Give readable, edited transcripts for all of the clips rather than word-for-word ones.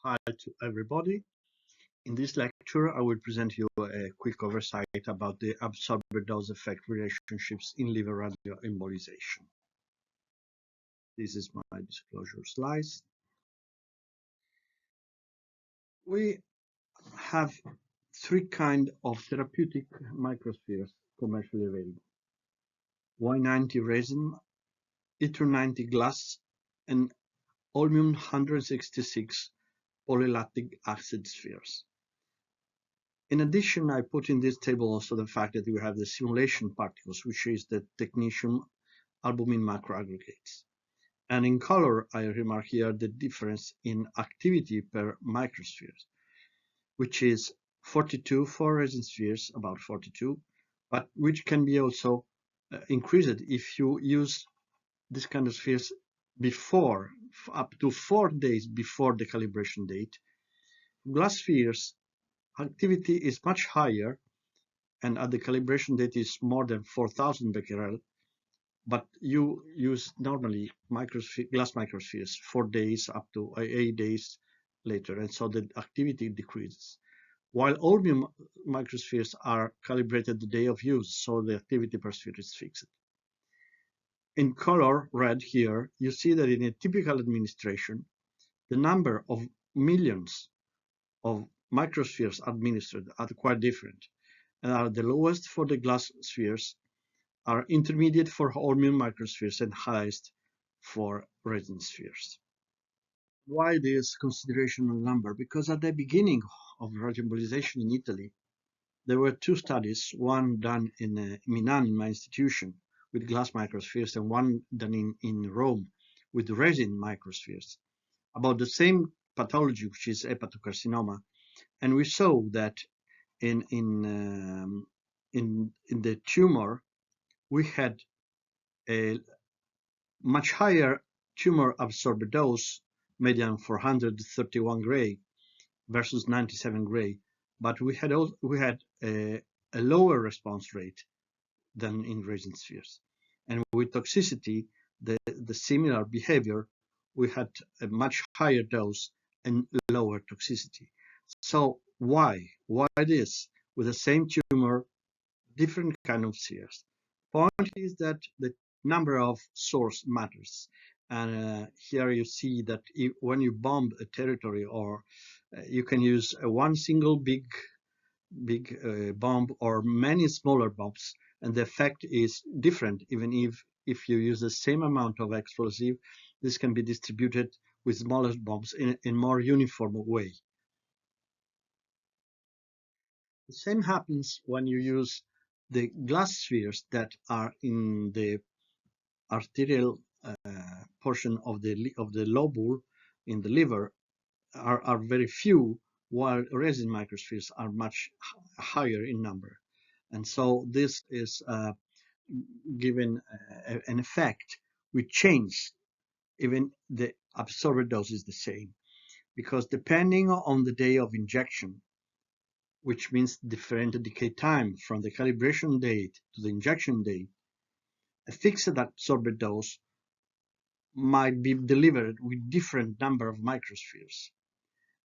Hi to everybody. In this lecture, I will present you a quick oversight about the absorber-dose effect relationships in liver radioembolization. This is my disclosure slides. We have three kinds of therapeutic microspheres commercially available. Y90 resin, E290 glass, and Olmium 166 polylactic acid spheres. In addition, I put in this table also the fact that we have the simulation particles, which is the technetium albumin macroaggregates. And in color, I remark here the difference in activity per microspheres, which is 42 for resin spheres, about 42, but which can be also increased if you use this kind of spheres before, up to 4 days before the calibration date. Glass spheres activity is much higher, and at the calibration date is more than 4,000 becquerel, but you use normally glass microspheres 4 days up to 8 days later, and so the activity decreases. While Olmium microspheres are calibrated the day of use, so the activity per sphere is fixed. In color red here, you see that in a typical administration, the number of millions of microspheres administered are quite different, and are the lowest for the glass spheres, are intermediate for Olmium microspheres, and highest for resin spheres. Why this consideration of number? Because at the beginning of radioembolization in Italy, there were two studies, one done in Milan, in my institution, with glass microspheres, and one done in Rome with resin microspheres, about the same pathology, which is hepatocarcinoma. And we saw that in the tumor, we had a much higher tumor absorber dose, median 431 gray versus 97 gray, but we had a lower response rate than in resin spheres. And with toxicity, the similar behavior, we had a much higher dose and lower toxicity. So why this? With the same tumor, different kind of spheres. Point is that the number of source matters, and here you see that when you bomb a territory, or you can use one single big bomb or many smaller bombs, and the effect is different. Even if you use the same amount of explosive, this can be distributed with smaller bombs in more uniform way. The same happens when you use the glass spheres that are in the arterial portion of the lobule in the liver are very few, while resin microspheres are much higher in number. And so this is given an effect which change, even the absorber dose is the same, because depending on the day of injection, which means different decay time from the calibration date to the injection date, a fixed absorber dose might be delivered with different number of microspheres.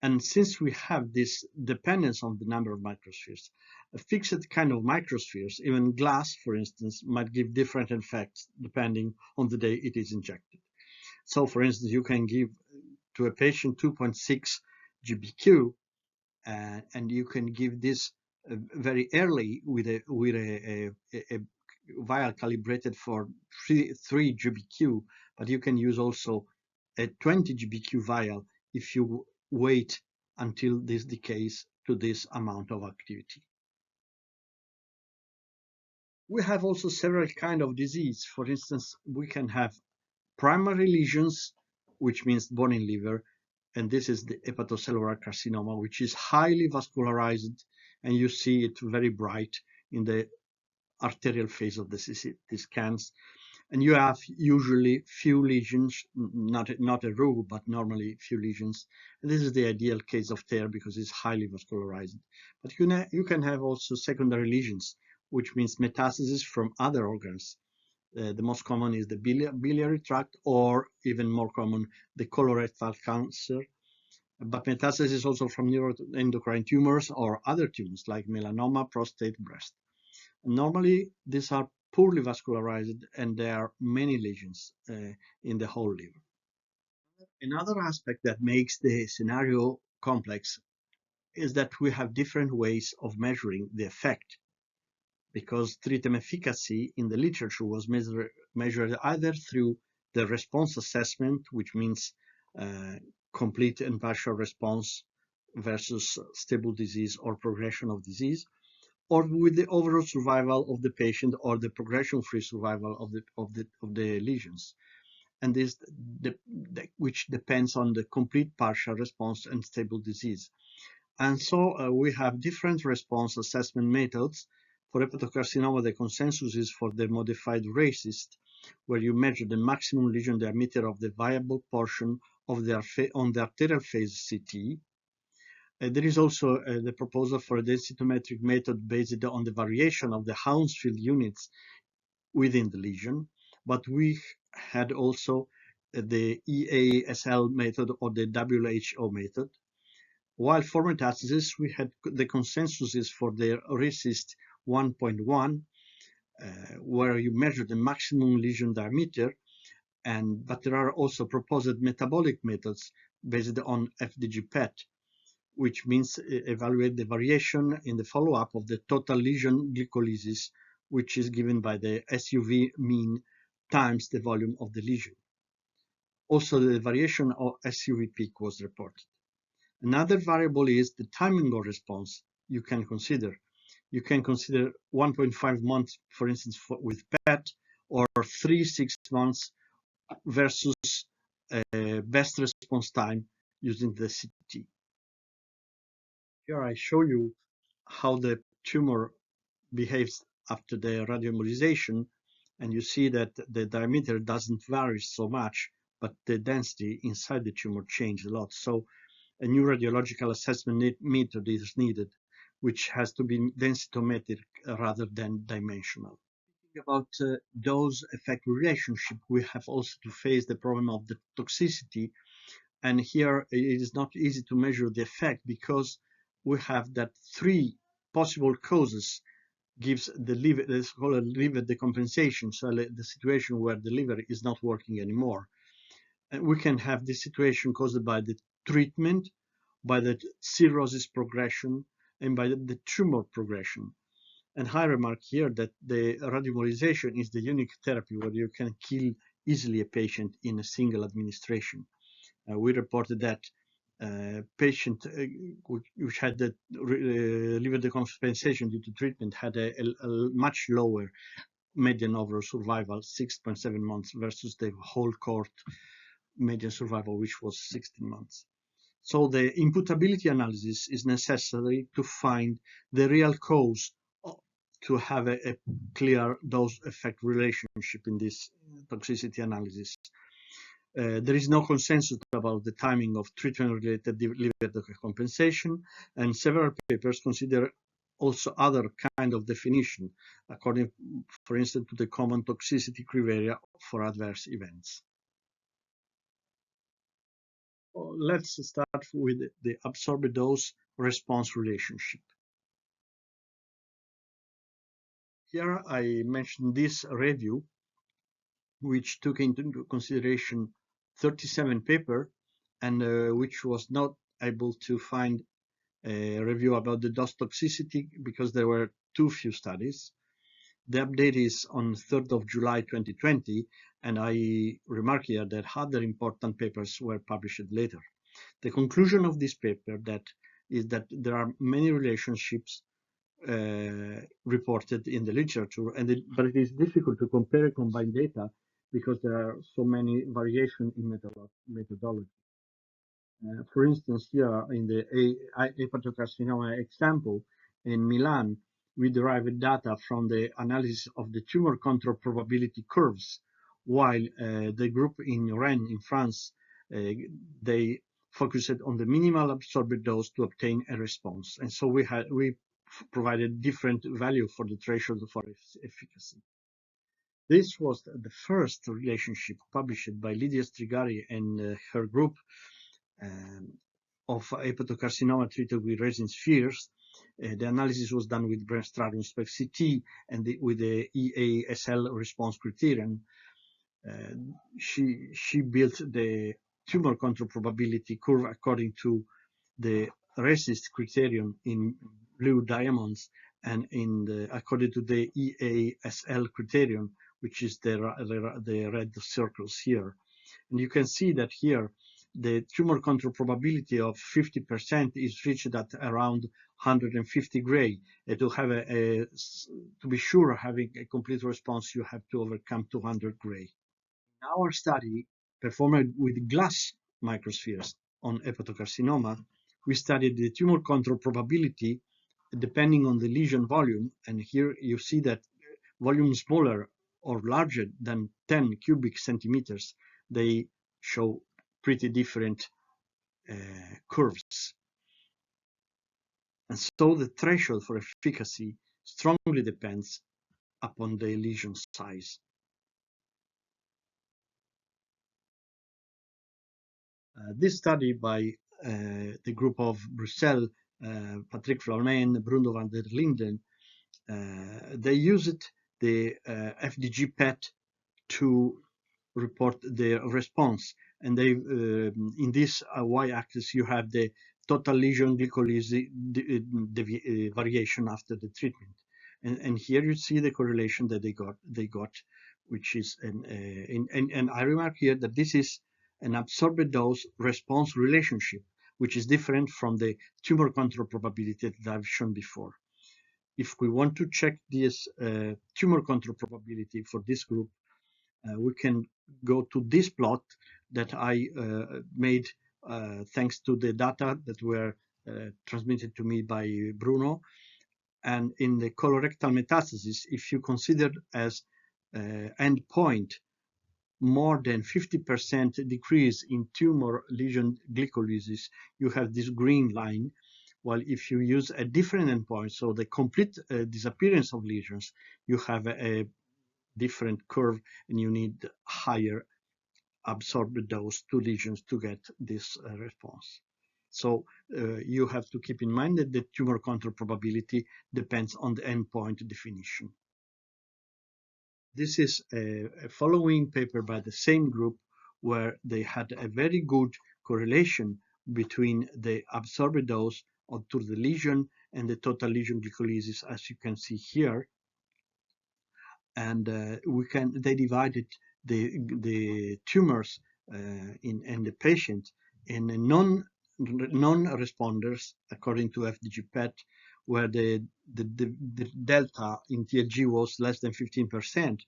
And since we have this dependence on the number of microspheres, a fixed kind of microspheres, even glass, for instance, might give different effects depending on the day it is injected. So, for instance, you can give to a patient 2.6 GBq, and you can give this very early with a vial calibrated for 3 GBq, but you can use also a 20 GBq vial if you wait until this decays to this amount of activity. We have also several kinds of disease. For instance, we can have primary lesions, which means bone in liver, and this is the hepatocellular carcinoma, which is highly vascularized, and you see it very bright in the arterial phase of the scans. And you have usually few lesions, not a rule, but normally few lesions. And this is the ideal case of tear because it's highly vascularized. But you can have also secondary lesions, which means metastasis from other organs. The most common is the biliary tract, or even more common, the colorectal cancer, but metastasis also from neuroendocrine tumors or other tumors like melanoma, prostate, breast. Normally, these are poorly vascularized and there are many lesions in the whole liver. Another aspect that makes the scenario complex is that we have different ways of measuring the effect, because treatment efficacy in the literature was measured either through the response assessment, which means complete and partial response versus stable disease or progression of disease, or with the overall survival of the patient or the progression-free survival of the lesions, and this which depends on the complete partial response and stable disease. And so we have different response assessment methods. For hepatocarcinoma, the consensus is for the modified RACIST, where you measure the maximum lesion diameter of the viable portion of on the arterial phase CT. There is also the proposal for a densitometric method based on the variation of the Hounsfield units within the lesion, but we had also the EASL method or the WHO method. While for metastasis, we had the consensus is for the RECIST 1.1, where you measure the maximum lesion diameter, but there are also proposed metabolic methods based on FDG PET, which means evaluate the variation in the follow-up of the total lesion glycolysis, which is given by the SUV mean times the volume of the lesion. Also, the variation of SUV peak was reported. Another variable is the timing of response you can consider. You can consider 1.5 months, for instance, with PET, or 3-6 months versus best response time using the CT. Here I show you how the tumor behaves after the radioembolization, and you see that the diameter doesn't vary so much, but the density inside the tumor changes a lot. So a new radiological assessment method is needed, which has to be densitometric rather than dimensional. About dose-effect relationship, we have also to face the problem of the toxicity, and here it is not easy to measure the effect because we have that 3 possible causes gives the liver, let's call it liver decompensation, so the situation where the liver is not working anymore. And we can have this situation caused by the treatment, by the cirrhosis progression, and by the tumor progression. And I remark here that the radioembolization is the unique therapy where you can kill easily a patient in a single administration. We reported that patient which had the liver decompensation due to treatment had a much lower median overall survival, 6.7 months, versus the whole cohort median survival, which was 16 months. So the imputability analysis is necessary to find the real cause to have a clear dose-effect relationship in this toxicity analysis. There is no consensus about the timing of treatment-related liver decompensation, and several papers consider also other kind of definition, according, for instance, to the common toxicity criteria for adverse events. Let's start with the absorbed dose response relationship. Here I mentioned this review, which took into consideration 37 papers and which was not able to find a review about the dose toxicity because there were too few studies. The update is on 3rd of July 2020, and I remark here that other important papers were published later. The conclusion of this paper is that there are many relationships reported in the literature, but it is difficult to compare combined data because there are so many variations in methodology. For instance, here in the hepatocarcinoma example in Milan, we derived data from the analysis of the tumor control probability curves, while the group in Rennes in France, they focused on the minimal absorbed dose to obtain a response. And so we provided different value for the threshold for efficacy. This was the first relationship published by Lydia Strigari and her group of hepatocarcinoma treated with resin spheres. The analysis was done with Bremstrarum SPECT-CT and with the EASL response criterion. She built the tumor control probability curve according to the RECIST criterion in blue diamonds and according to the EASL criterion, which is the red circles here. And you can see that here the tumor control probability of 50% is reached at around 150 gray. To be sure having a complete response, you have to overcome 200 gray. In our study performed with glass microspheres on hepatocarcinoma, we studied the tumor control probability depending on the lesion volume, and here you see that volume smaller or larger than 10 cubic centimeters, they show pretty different curves. And so the threshold for efficacy strongly depends upon the lesion size. This study by the group of Brussels, Patrick Flaumen, Bruno van der Linden, they used the FDG PET to report the response. And they, in this y-axis, you have the total lesion glycolysis variation after the treatment. And here you see the correlation that they got, which is, and I remark here that this is an absorbed dose response relationship, which is different from the tumor control probability that I've shown before. If we want to check this tumor control probability for this group, we can go to this plot that I made thanks to the data that were transmitted to me by Bruno. And in the colorectal metastasis, if you consider as endpoint more than 50% decrease in tumor lesion glycolysis, you have this green line. While if you use a different endpoint, so the complete disappearance of lesions, you have a different curve and you need higher absorbed dose to lesions to get this response. So you have to keep in mind that the tumor control probability depends on the endpoint definition. This is a following paper by the same group where they had a very good correlation between the absorbed dose to the lesion and the total lesion glycolysis, as you can see here. And they divided the tumors in the patient in non-responders according to FDG PET, where the delta in TLG was less than 15%,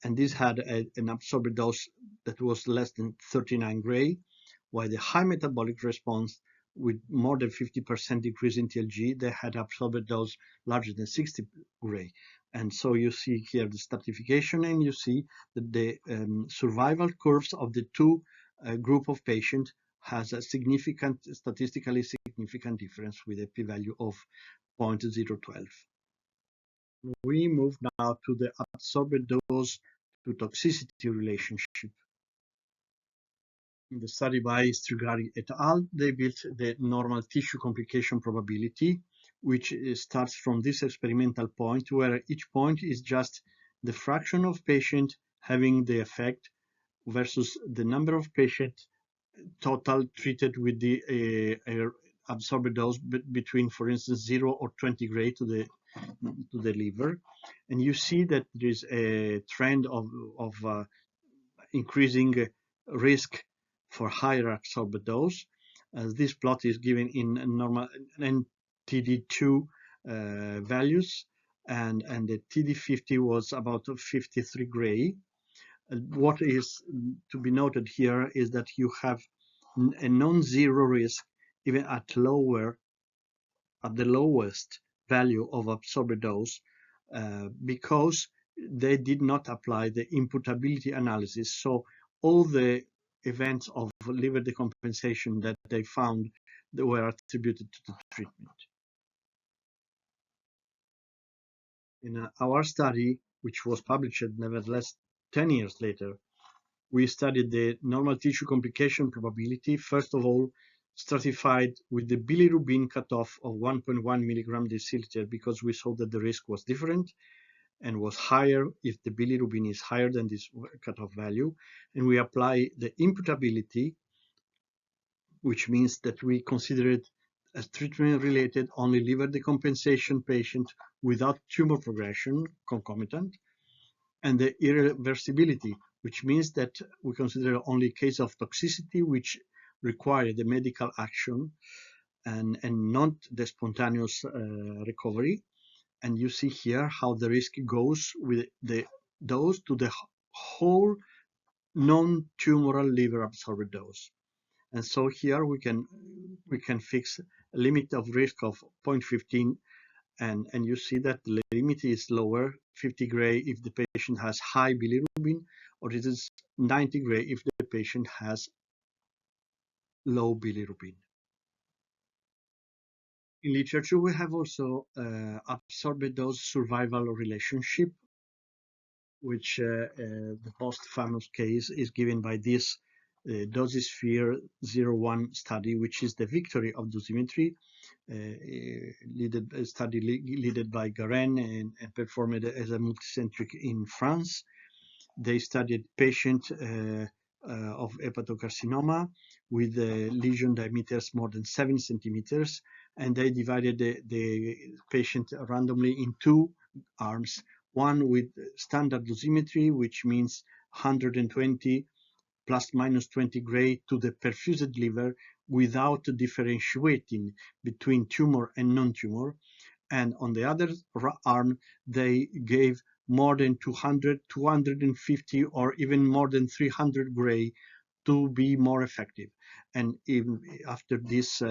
and this had an absorbed dose that was less than 39 gray, while the high metabolic response with more than 50% decrease in TLG, they had absorbed dose larger than 60 gray. And so you see here the stratification, and you see that the survival curves of the two group of patients has a significant, statistically significant difference with a p-value of 0.012. We move now to the absorbed dose to toxicity relationship. In the study by Strigari et al., they built the normal tissue complication probability, which starts from this experimental point, where each point is just the fraction of patients having the effect versus the number of patients total treated with the absorbed dose between, for instance, 0 or 20 gray to the liver. And you see that there is a trend of increasing risk for higher absorbed dose. This plot is given in normal NTD2 values, and the TD50 was about 53 gray. What is to be noted here is that you have a non-zero risk even at the lowest value of absorbed dose, because they did not apply the imputability analysis. So all the events of liver decompensation that they found that were attributed to the treatment. In our study, which was published nevertheless 10 years later, we studied the normal tissue complication probability. First of all, stratified with the bilirubin cutoff of 1.1 milligram deciliter because we saw that the risk was different and was higher if the bilirubin is higher than this cutoff value. And we apply the imputability, which means that we consider it as treatment-related only liver decompensation patient without tumor progression concomitant, and the irreversibility, which means that we consider only case of toxicity which require the medical action and not the spontaneous recovery. And you see here how the risk goes with the dose to the whole non-tumoral liver absorbed dose. And so here we can fix a limit of risk of 0.15, and you see that the limit is lower, 50 gray if the patient has high bilirubin, or it is 90 gray if the patient has low bilirubin. In literature, we have also absorbed dose survival relationship, which the most famous case is given by this Dosisphere 01 study, which is the victory of dosimetry, study led by Garen and performed as a multicentric in France. They studied patient of hepatocarcinoma with lesion diameters more than 7 centimeters, and they divided the patient randomly in two arms, one with standard dosimetry, which means 120 plus minus 20 gray to the perfused liver without differentiating between tumor and non-tumor. And on the other arm, they gave more than 200, 250, or even more than 300 gray to be more effective. And even after this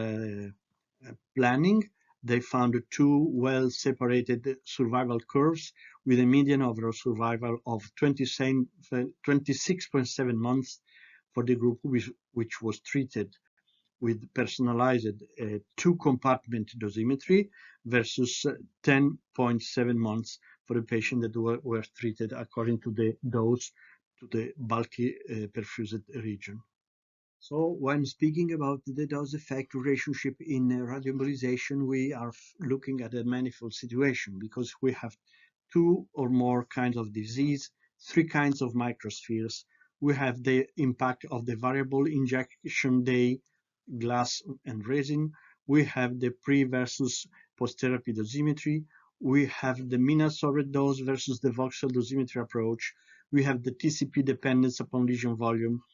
planning, they found two well-separated survival curves with a median overall survival of 26.7 months for the group which was treated with personalized two-compartment dosimetry versus 10.7 months for the patient that were treated according to the dose to the bulky perfused region. So when speaking about the dose-effect relationship in radioembolization, we are looking at a manifold situation because we have two or more kinds of disease, three kinds of microspheres. We have the impact of the variable injection day, glass and resin. We have the pre versus post-therapy dosimetry. We have the mean absorbed dose versus the voxel dosimetry approach. We have the TCP dependence upon lesion volume.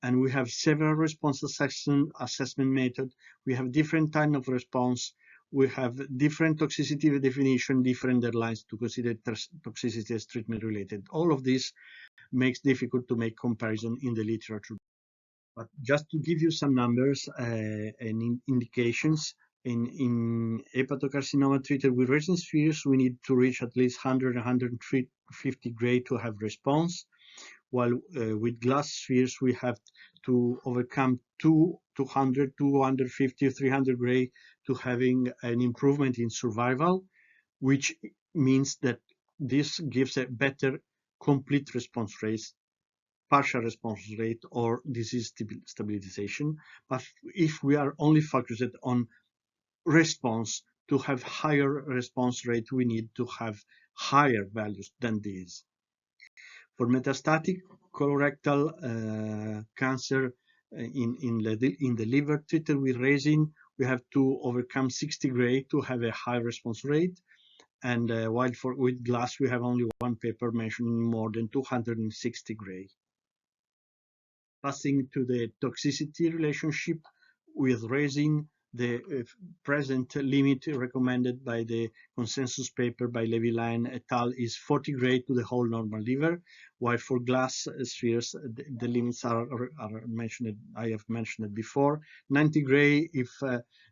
And we have several response assessment methods. We have different time of response. We have different toxicity definition, different deadlines to consider toxicity as treatment related. All of this makes difficult to make comparison in the literature. But just to give you some numbers and indications, in hepatocarcinoma treated with resin spheres, we need to reach at least 100, 150 gray to have response. While with glass spheres, we have to overcome 200, 250, 300 gray to having an improvement in survival, which means that this gives a better complete response rate, partial response rate, or disease stabilization. But if we are only focused on response, to have higher response rate, we need to have higher values than these. For metastatic colorectal cancer in the liver treated with resin, we have to overcome 60 gray to have a high response rate. And while with glass, we have only one paper mentioning more than 260 gray. Passing to the toxicity relationship with resin, the present limit recommended by the consensus paper by Levy-Lyon et al. Is 40 gray to the whole normal liver, while for glass spheres, the limits are mentioned, I have mentioned it before. 90 gray if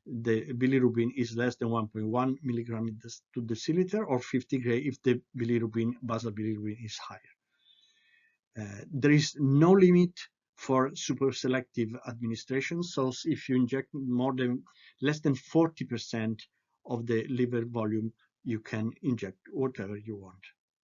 the bilirubin is less than 1.1 milligram to deciliter, or 50 gray if the basal bilirubin is higher. There is no limit for super-selective administration. So if you inject less than 40% of the liver volume, you can inject whatever you want.